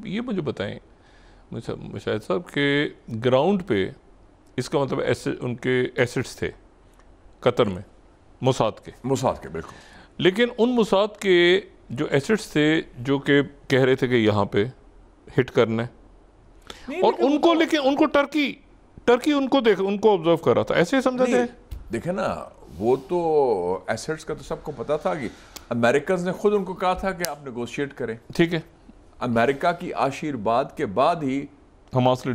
یہ مجھے بتائیں مشاہد صاحب کہ گراؤنڈ پہ اس کا مطلب ان کے ایسٹس تھے قطر میں موساد کے بالکل، لیکن ان موساد کے جو ایسٹس تھے جو کہ کہہ رہے تھے کہ یہاں پہ ہٹ کرنا ہے اور ان کو لیکن ان کو ٹرکی ان کو آبزرو کر رہا تھا، ایسے سمجھا جائے؟ دیکھیں نا وہ تو ایسٹس کا تو سب کو پتا تھا کہ امریکنز نے خود ان کو کہا تھا کہ آپ نیگوشیٹ کریں. ٹھیک ہے، امریکہ کی آشیرواد کے بعد ہی حماس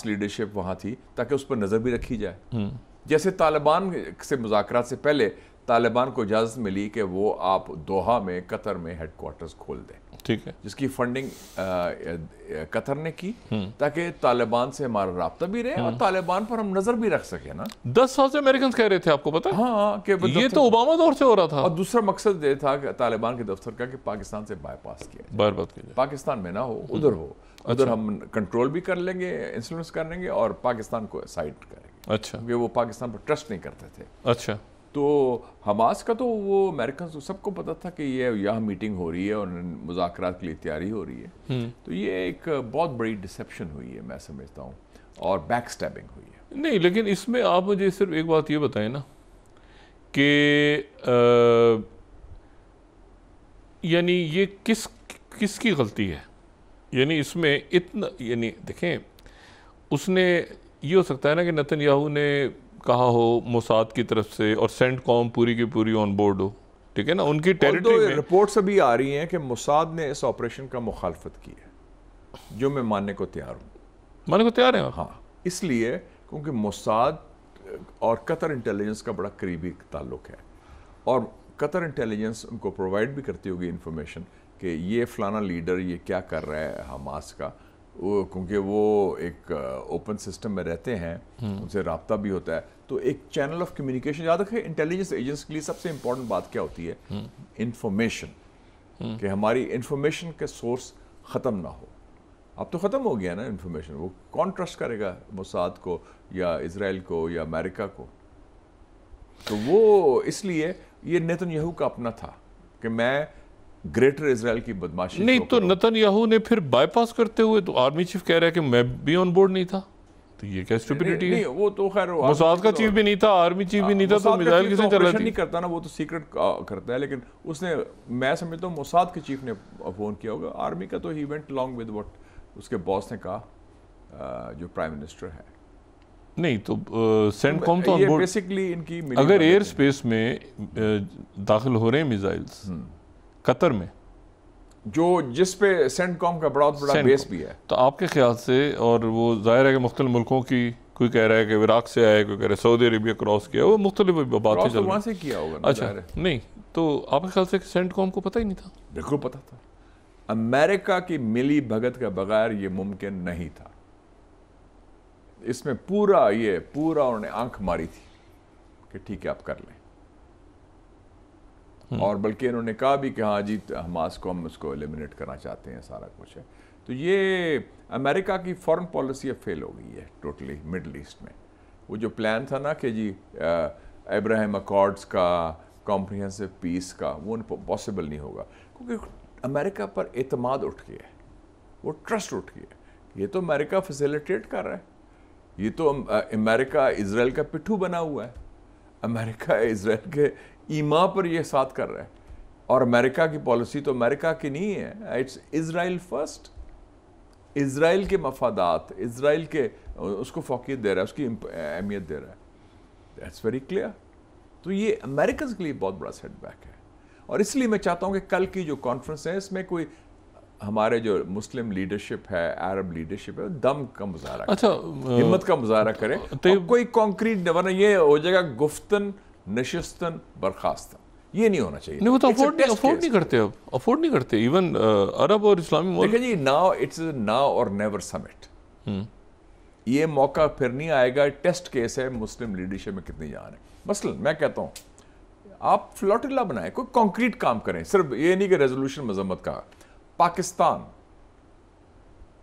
لیڈرشپ وہاں تھی تاکہ اس پر نظر بھی رکھی جائے. جیسے طالبان سے مذاکرات سے پہلے طالبان کو اجازت ملی کہ وہ آپ دوحہ میں قطر میں ہیڈ کوارٹرز کھول دیں، ٹھیک ہے، جس کی فنڈنگ قطر نے کی تاکہ طالبان سے ہمارا رابطہ بھی رہے اور طالبان پر ہم نظر بھی رکھ سکیں نا. 10 سال سے امریکنز کہہ رہے تھے، آپ کو پتا؟ ہاں کہ یہ تو اوباما دور سے ہو رہا تھا. اور دوسرا مقصد یہ تھا کہ طالبان کے دفتر کا کہ پاکستان سے بائی پاس کیا جائے، بات کیجیے پاکستان میں نہ ہو، ادھر ہو، ادھر ہم کنٹرول بھی کر لیں گے، انفلوئنس کر لیں گے اور پاکستان کو سائڈ کریں گے. اچھا، کیونکہ وہ پاکستان پر ٹرسٹ نہیں کرتے تھے. اچھا، تو حماس کا تو وہ امریکنز سب کو پتا تھا کہ یہ یہاں میٹنگ ہو رہی ہے اور مذاکرات کے لیے تیاری ہو رہی ہے. تو یہ ایک بہت بڑی ڈسیپشن ہوئی ہے میں سمجھتا ہوں، اور بیک سٹیبنگ ہوئی ہے. نہیں لیکن اس میں آپ مجھے صرف ایک بات یہ بتائیں نا کہ یعنی یہ کس کی غلطی ہے؟ یعنی اس میں اتنا، یعنی دیکھیں اس نے یہ ہو سکتا ہے نا کہ نتن یاہو نے کہا ہو موساد کی طرف سے اور سینٹ کام پوری کی پوری آن بورڈ ہو، ٹھیک ہے نا، ان کی ٹیریٹری میں رپورٹس ابھی آ رہی ہیں کہ موساد نے اس آپریشن کا مخالفت کی ہے، جو میں ماننے کو تیار ہوں. ہاں، اس لیے کیونکہ موساد اور قطر انٹیلیجنس کا بڑا قریبی تعلق ہے اور قطر انٹیلیجنس ان کو پرووائڈ بھی کرتی ہوگی انفارمیشن کہ یہ فلانا لیڈر یہ کیا کر رہا ہے حماس کا، کیونکہ وہ ایک اوپن سسٹم میں رہتے ہیں، ان سے رابطہ بھی ہوتا ہے. تو ایک چینل آف کمیونیکیشن، یاد رکھیں انٹیلیجنس ایجنٹس کے لیے سب سے امپورٹنٹ بات کیا ہوتی ہے؟ انفارمیشن، کہ ہماری انفارمیشن کے سورس ختم نہ ہو. اب تو ختم ہو گیا نا انفارمیشن، وہ کون ٹرسٹ کرے گا موساد کو یا اسرائیل کو یا امریکہ کو؟ تو وہ اس لیے یہ نیتن یاہو کا اپنا تھا کہ میں گریٹر اسرائیل کی بدماشی نہیں. تو نتن یاہو نے پھر بائی پاس کرتے ہوئے تو آرمی چیف کہہ رہا ہے کہ میں بھی آن بورڈ نہیں تھا، تو یہ کیا اسٹوپیڈیٹی ہے؟ نہیں، وہ تو خیر موساد کا چیف بھی نہیں تھا، آرمی چیف بھی نہیں تھا، تو میزائل کس نے چلا آپریشن نہیں کرتا نا، وہ تو سیکرٹ کرتا ہے. لیکن اس نے، میں سمجھتا ہوں موساد کے چیف نے فون کیا ہوگا. آرمی کا تو he went along with what اس کے باس نے کہا، جو پرائم منسٹر ہے. نہیں تو سینٹ کام تو آن بورڈ، بیسکلی ان کی اگر ایئر سپیس میں داخل ہو رہے ہیں میزائلز قطر میں، جو جس پہ سینٹ کام کا بہت بڑا بیس بھی ہے، تو آپ کے خیال سے، اور وہ ظاہر ہے کہ مختلف ملکوں کی، کوئی کہہ رہا ہے کہ عراق سے آیا ہے، کوئی کہہ رہا ہے سعودی عربیہ کراس کیا، وہ مختلف باتیں چل رہی ہیں. وہاں سے کیا ہوگا. اچھا، نہیں تو آپ کے خیال سے سینٹ کام کو پتہ ہی نہیں تھا؟ بالکل پتا تھا. امریکہ کی ملی بھگت کے بغیر یہ ممکن نہیں تھا. اس میں پورا انہوں نے آنکھ ماری تھی کہ ٹھیک ہے آپ کر لیں. اور بلکہ انہوں نے کہا بھی کہ ہاں جی حماس کو ہم اس کو ایلیمنیٹ کرنا چاہتے ہیں، سارا کچھ ہے. تو یہ امریکہ کی فورن پالیسی اب فیل ہو گئی ہے ٹوٹلی مڈل ایسٹ میں. وہ جو پلان تھا نا کہ جی ابراہیم اکارڈز کا، کمپریہنسو پیس کا، وہ پاسبل نہیں ہوگا کیونکہ امریکہ پر اعتماد اٹھ گیا ہے، وہ ٹرسٹ اٹھ گیا ہے. یہ تو امریکہ فیسیلیٹیٹ کر رہا ہے، یہ تو امریکہ اسرائیل کا پٹھو بنا ہوا ہے. امریکہ اسرائیل کے ایما پر یہ ساتھ کر رہا ہے. اور امریکہ کی پالیسی تو امریکہ کی نہیں ہے، اٹس اسرائیل فرسٹ. اسرائیل کے مفادات، اسرائیل کے، اس کو فوقیت دے رہا ہے، اس کی اہمیت دے رہا ہے. That's very clear. تو یہ امریکنز کے لیے بہت بڑا سیٹ بیک ہے. اور اس لیے میں چاہتا ہوں کہ کل کی جو کانفرنس ہے اس میں کوئی ہمارے جو مسلم لیڈرشپ ہے، عرب لیڈرشپ ہے، دم کا مظاہرہ کرے، ہمت کا مظاہرہ کرے، اور کوئی کانکریٹ، ورنہ یہ ہو جائے گا گفتن نشستن برخاستن. یہ نہیں ہونا چاہیے. نہیں، وہ تو افورڈ نہیں کرتے، اب افورڈ نہیں کرتے ایون عرب اور اسلامی ملک. دیکھیں جی، ناؤ اٹس ناؤ اور نیور سمٹ. یہ موقع پھر نہیں آئے گا. ٹیسٹ کیس ہے مسلم لیڈرشپ میں کتنی جان ہے. مثلا میں کہتا ہوں آپ فلوٹیلا بنائیں، کوئی کانکریٹ کام کریں، صرف یہ نہیں کہ ریزولوشن مذمت کا. پاکستان،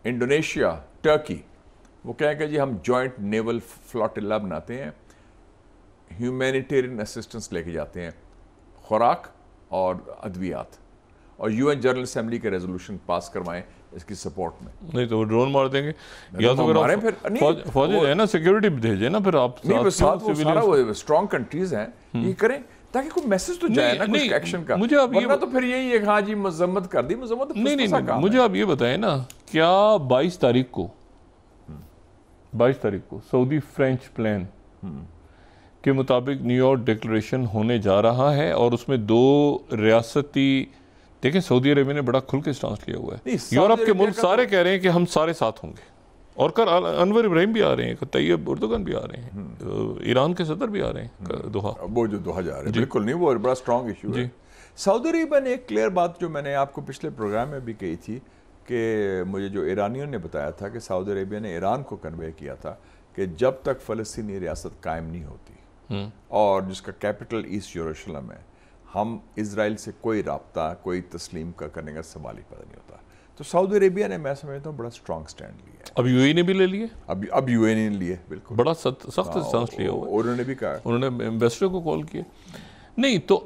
انڈونیشیا، ٹرکی، وہ کہیں کہ جی ہم جوائنٹ نیول فلوٹیلا بناتے ہیں، ہیومینیٹیرین اسسٹنس لے کے جاتے ہیں، خوراک اور ادویات، اور UN جنرل اسمبلی کے ریزولوشن پاس کروائیں اس کی سپورٹ میں. نہیں تو وہ ڈرون مار دیں گے, یا تو پھر فوج ہے نا سیکیورٹی بھیجے نا, پھر آپ ساتھ وہ سارا وہ اسٹرانگ کنٹریز ہیں یہ کریں تاکہ کوئی میسج تو جائے نا کچھ ایکشن کا. ورنہ تو پھر یہی ہے ہاں جی مذمت کر دی, مذمت نہیں. مجھے آپ یہ بتائیں نا, کیا 22 تاریخ کو سعودی فرینچ پلان کے مطابق نیو یارک ڈیکلریشن ہونے جا رہا ہے, اور اس میں 2 ریاستی, دیکھیں سعودی عربیہ نے بڑا کھل کے سٹانس لیا ہوا ہے, یورپ کے ملک سارے کہہ رہے ہیں کہ ہم سارے ساتھ ہوں گے, اور انور ابراہیم بھی آ رہے ہیں, طیب اردوغان بھی آ رہے ہیں, ایران کے صدر بھی آ رہے ہیں دوحہ, وہ جو دوحہ جا رہے ہیں بالکل نہیں, وہ بڑا اسٹرانگ ایشو ہے. سعودی عربیہ نے ایک کلیئر بات جو میں نے آپ کو پچھلے پروگرام میں بھی کہی تھی کہ مجھے جو ایرانیوں نے بتایا تھا کہ سعودی عربیہ نے ایران کو کنوے کیا تھا کہ جب تک فلسطینی ریاست قائم نہیں ہوتی اور جس کا کیپٹل ایسٹ یروشلم ہے, ہم اسرائیل سے کوئی رابطہ, کوئی تسلیم کا کرنے کا سوال ہی پیدا نہیں ہوتا. تو سعودی عربیہ نے میں سمجھتا ہوں بڑا اسٹرانگ سٹینڈ لیا ہے. اب یو اے نے بھی لے لیے, اب یو اے نے لیے, بالکل بڑا سخت سٹانس لیا ہوا, انہوں نے بھی کہا, انہوں نے ایمبیسڈر کو کال کیا. نہیں تو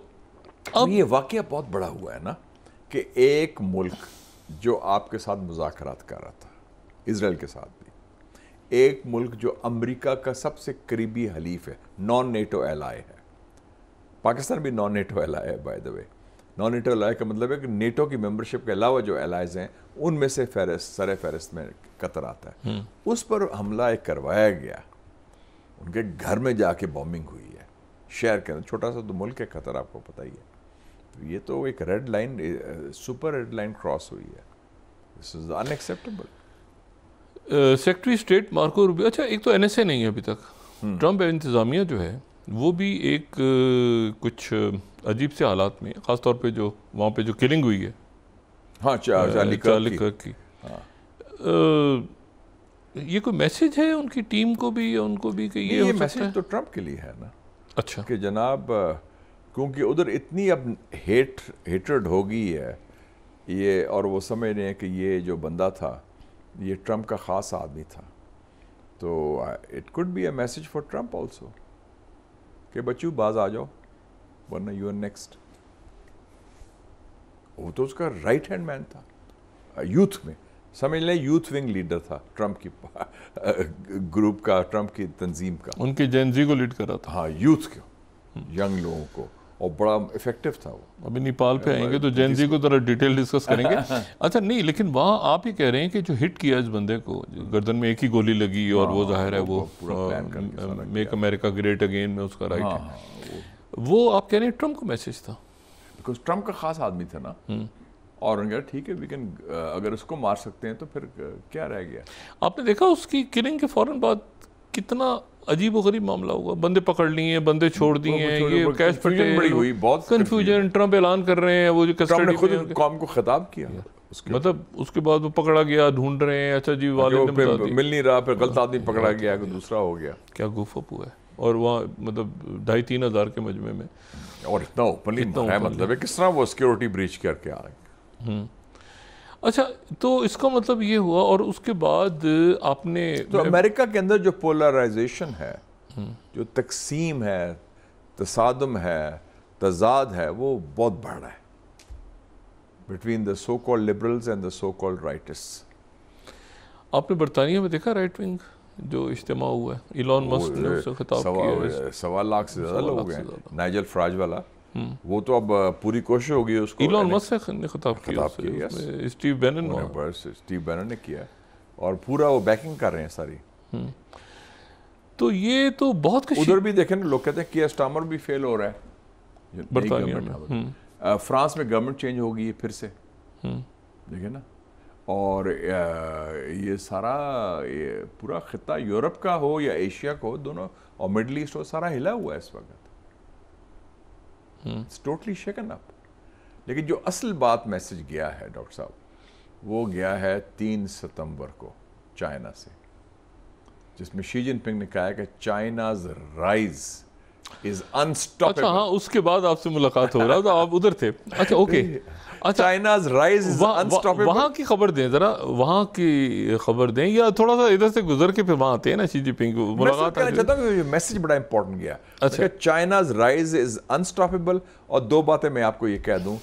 اب یہ واقعہ بہت بڑا ہوا ہے نا کہ ایک ملک جو آپ کے ساتھ مذاکرات کر رہا تھا, اسرائیل کے ساتھ بھی, ایک ملک جو امریکہ کا سب سے قریبی حلیف ہے, نان نیٹو ایلائی ہے, پاکستان بھی نان نیٹو ایلائی ہے by the way. Naan NATO ایلائی کا مطلب ہے کہ نیٹو کی ممبرشپ کے علاوہ جو ایلائز ہیں ان میں سے سر فہرست میں قطر آتا ہے. اس پر حملہ ایک کروایا گیا, ان کے گھر میں جا کے بومبنگ ہوئی ہے شہر کے اندر, چھوٹا سا تو ملک ہے قطر, آپ کو پتہ ہی ہے. تو یہ تو ایک red line, super red line cross ہوئی ہے. This is unacceptable. Secretary state Marco Rubio, اچھا ایک تو این ایس اے نہیں ہے ابھی تک, ٹرمپ انتظامیہ جو ہے وہ بھی ایک کچھ عجیب سے حالات میں, خاص طور پہ جو وہاں پہ جو کلنگ ہوئی ہے, ہاں چارلی کرک کی, یہ کوئی میسج ہے ان کی ٹیم کو بھی یا ان کو بھی کہ یہ میسج تو ٹرمپ کے لیے ہے نا. اچھا کہ جناب کیونکہ ادھر اتنی اب ہیٹرڈ ہو گئی ہے یہ, اور وہ سمجھ رہے ہیں کہ یہ جو بندہ تھا یہ ٹرمپ کا خاص آدمی تھا, تو it could be a message for Trump also کہ بچوں باز آ جاؤ ورنہ یو آر نیکسٹ. وہ تو اس کا رائٹ ہینڈ مین تھا یوتھ میں, سمجھ لیں یوتھ ونگ لیڈر تھا ٹرمپ کی گروپ کا, ٹرمپ کی تنظیم کا, ان کے جینزی کو لیڈ کر رہا تھا. ہاں یوتھ کو, ینگ لوگوں کو, اور بڑا افیکٹو تھا وہ. ابھی نیپال پہ آئیں گے تو جینزی کو ذرا ڈیٹیل ڈسکس کریں گے. اچھا نہیں, لیکن وہاں آپ ہی کہہ رہے ہیں کہ جو ہٹ کیا اس بندے کو, گردن میں ایک ہی گولی لگی, اور وہ ظاہر ہے وہ میک امریکہ گریٹ اگین میں اس کا رائٹ ہے, وہ آپ کہہ رہے ہیں ٹرمپ کا میسج تھا بیکاز ٹرمپ کا خاص آدمی تھا نا, اور انہوں نے کہا ٹھیک ہے وی کین, اگر اس کو مار سکتے ہیں تو پھر کیا رہ گیا. آپ نے دیکھا اس کی کلنگ کے فوراً بعد کتنا عجیب و غریب معاملہ ہوا, بندے پکڑ لیے, بندے چھوڑ دیے, یہ کیش پٹیل, بڑی ہوئی, بہت کنفیوژن, ٹرمپ اعلان کر رہے ہیں وہ جو ٹرمپ نے خود قوم کو خطاب کیا, مطلب اس کے بعد وہ پکڑا گیا, ڈھونڈ رہے ہیں, اچھا جی والد نے مل نہیں رہا, پھر غلط آدمی پکڑا گیا, کوئی دوسرا ہو گیا. کیا گوف اپ ہوا ہے, اور وہاں مطلب 2,500-3 ہزار کے مجمع میں, اور اتنا اوپنلی ہے, مطلب ہے کس طرح وہ سیکیورٹی بریچ کر کے آ رہے ہیں. اچھا تو اس کا مطلب یہ ہوا, اور اس کے بعد آپ نے تو امریکہ کے اندر جو پولرائزیشن ہے, جو تقسیم ہے, تصادم ہے, تضاد ہے, وہ بہت بڑھ رہا ہے between the so called liberals and the so called rights. آپ نے برطانیہ میں دیکھا رائٹ ونگ جو اجتماع ہوا ہے, ایلان مسک نے اس سے خطاب کیا, 1.25 لاکھ سے زیادہ لوگ ہیں, نائجل فراج والا, وہ تو اب پوری کوشش ہوگی اس کو, ایلان مسک نے خطاب کیا, اسٹیو بینن نے کیا, اور پورا وہ بیکنگ کر رہے ہیں ساری. تو یہ تو بہت کچھ ادھر بھی دیکھیں نا, لوگ کہتے ہیں کیئر سٹارمر بھی فیل ہو رہا ہے برطانیہ میں, فرانس میں گورنمنٹ چینج ہوگی پھر سے, دیکھیں نا, اور یہ سارا یہ پورا خطہ یورپ کا ہو یا ایشیا کا ہو, دونوں, اور مڈل ایسٹ ہو, سارا ہلا ہوا ہے اس وقت, اٹس ٹوٹلی شیکن اپ. لیکن جو اصل بات میسج گیا ہے ڈاکٹر صاحب, وہ گیا ہے 3 ستمبر کو چائنا سے, جس میں شی جن پنگ نے کہا ہے کہ چائناز رائز از انسٹاپیبل. اچھا ہاں, اس کے بعد آپ سے ملاقات ہو رہا تو آپ ادھر تھے. اچھا اوکے, چائناز رائز از انسٹاپیبل. وہاں کی خبر دیں ذرا, وہاں کی خبر دیں, یا تھوڑا سا ادھر سے گزر کے پھر وہاں آتے ہیں نا شی جن پنگ کو ملاقات. میں چاہتا ہوں کہ یہ میسج بڑا امپورٹنٹ گیا کہ چائناز رائز از انسٹاپیبل, اور 2 باتیں میں آپ کو یہ کہہ دوں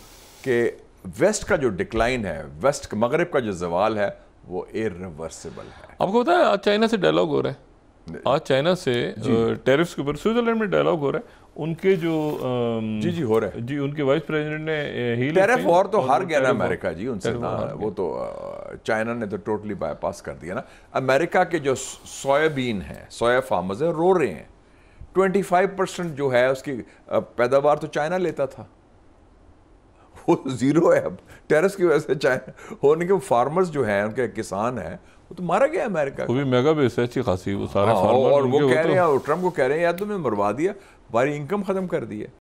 کہ ویسٹ کا جو ڈکلائن ہے، ویسٹ مغرب کا جو زوال ہے وہ ایرریورسیبل ہے. آپ کو پتا ہے آج چائنا سے ڈائلاگ ہو رہا ہے، آج چائنا سے ٹیرفس کے اوپر سوئٹزرلینڈ میں ڈائلاگ ہو رہا ہے. ان کے جو جی ہو رہا ہے جی ان کے وائس پریزیڈنٹ نے ٹیرف وار تو ہار گیا نا امریکہ جی ان سے نا. وہ تو چائنا نے تو ٹوٹلی بائی پاس کر دیا نا. امریکہ کے جو سویا بین ہیں، سویا فارمرز ہیں، رو رہے ہیں. 25% جو ہے اس کی پیداوار تو چائنا لیتا تھا، وہ زیرو ہے اب ٹیرس کی وجہ سے. چائنا ہونے کے فارمرز جو ہیں، ان کے کسان ہیں، وہ تو مارا گیا امریکہ. وہ بھی میگا بیس ہے اچھی خاصی، وہ سارے اور وہ کہہ رہے ہیں، ٹرمپ کو کہہ رہے ہیں یار تمہیں مروا دیا، ہماری انکم ختم کر دی ہے.